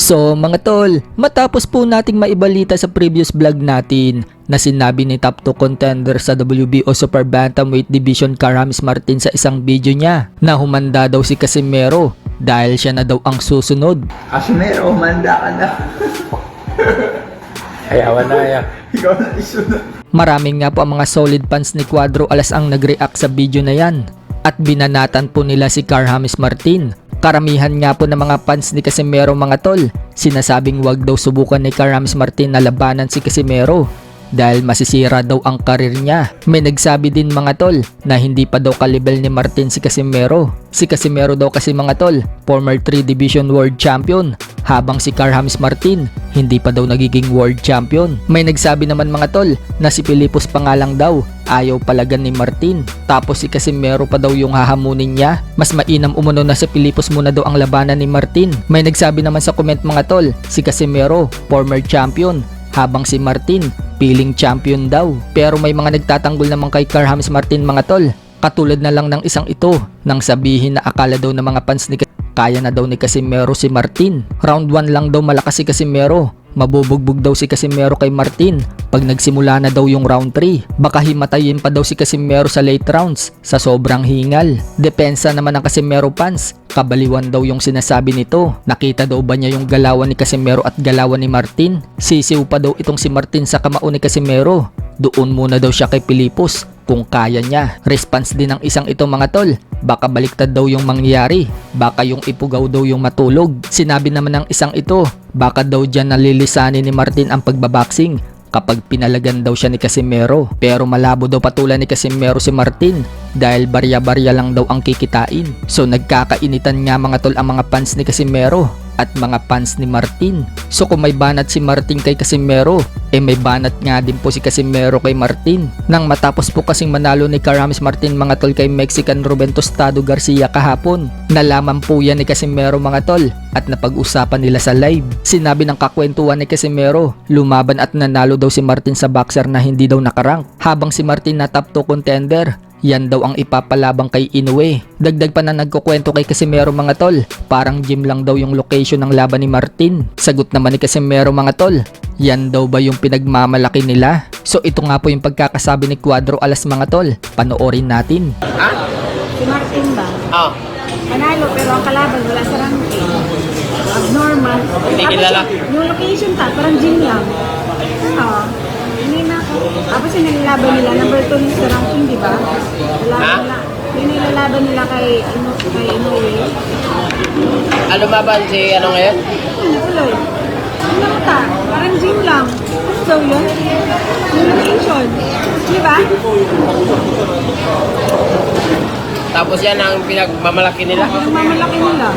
So mga tol, matapos po nating maibalita sa previous vlog natin na sinabi ni top 2 contender sa WBO Super Bantamweight Division Karamis Martin sa isang video niya na humanda daw si Casimero dahil siya na daw ang susunod. Casimero, humanda ka na. Ayawan na ayaw. Ikaw na isunod. Maraming nga po ang mga solid fans ni Cuadro Alas ang nag-react sa video na yan at binanatan po nila si Karamis Martin. Karamihan nga po ng mga fans ni Casimero mga tol, sinasabing wag daw subukan ni Karamis Martin na labanan si Casimero dahil masisira daw ang karir niya. May nagsabi din mga tol na hindi pa daw kalibel ni Martin si Casimero. Si Casimero daw kasi mga tol, former 3 Division World Champion, habang si Karamis Martin hindi pa daw nagiging World Champion. May nagsabi naman mga tol na si Pilipos pa nga lang daw ayaw palagan ni Martin, tapos si Casimero pa daw yung hahamunin niya. Mas mainam umuno na si Pilipos muna daw ang labanan ni Martin. May nagsabi naman sa comment mga tol, si Casimero former champion, habang si Martin piling champion daw. Pero may mga nagtatanggol naman kay Karamis Martin mga tol, katulad na lang ng isang ito nang sabihin na akala daw ng mga fans ni kaya na daw ni Casimero si Martin. Round 1 lang daw malakas si Casimero, mabubugbog daw si Casimero kay Martin pag nagsimula na daw yung round 3. Baka himatayin pa daw si Casimero sa late rounds sa sobrang hingal. Depensa naman ng Casimero fans, kabaliwan daw yung sinasabi nito. Nakita daw ba niya yung galawan ni Casimero at galawan ni Martin? Sisiw pa daw itong si Martin sa kamao ni Casimero. Doon muna daw siya kay Pilipos kung kaya niya. Response din ng isang ito mga tol, baka baliktad daw yung mangyayari, baka yung ipugaw daw yung matulog. Sinabi naman ng isang ito, baka daw dyan nalilisanin ni Martin ang pagbaboxing kapag pinalagan daw siya ni Casimero. Pero malabo daw patulan ni Casimero si Martin dahil barya-barya lang daw ang kikitain. So nagkakainitan nga mga tol ang mga fans ni Casimero at mga fans ni Martin. So kung may banat si Martin kay Casimero, may banat nga din po si Casimero kay Martin. Nang matapos po kasing manalo ni Karamis Martin mga tol kay Mexican Ruben Tostado Garcia kahapon, nalaman po yan ni Casimero mga tol at napag-usapan nila sa live. Sinabi ng kakwentuhan ni Casimero, lumaban at nanalo daw si Martin sa boxer na hindi daw nakarank, habang si Martin na top 2 contender. Yan daw ang ipapalabang kay Inoue. Dagdag pa na nagkukwento kay Casimero mga tol, parang gym lang daw yung location ng laban ni Martin. Sagot naman ni Casimero mga tol, yan daw ba yung pinagmamalaki nila? So ito nga po yung pagkakasabi ni Cuadro Alas mga tol, panoorin natin. Ha? Si Martin ba? Oo. Panalo pero ang kalaban wala sa ranking. Abnormal. Hindi kilala. Yung location ta, parang gym lang. Oo. Hindi na ako. Tapos yung nilalaban nila, number 2 yung sa ranking, di ba? Ha? Yung nilalaban nila kay Inoue. Ano maban si ano ngayon? Tuloy. Ano lang ta? Parang gym lang. So yun? Yung location. Di ba? Tapos yan ang pinagmamalaki nila. Yung mamalaki nila.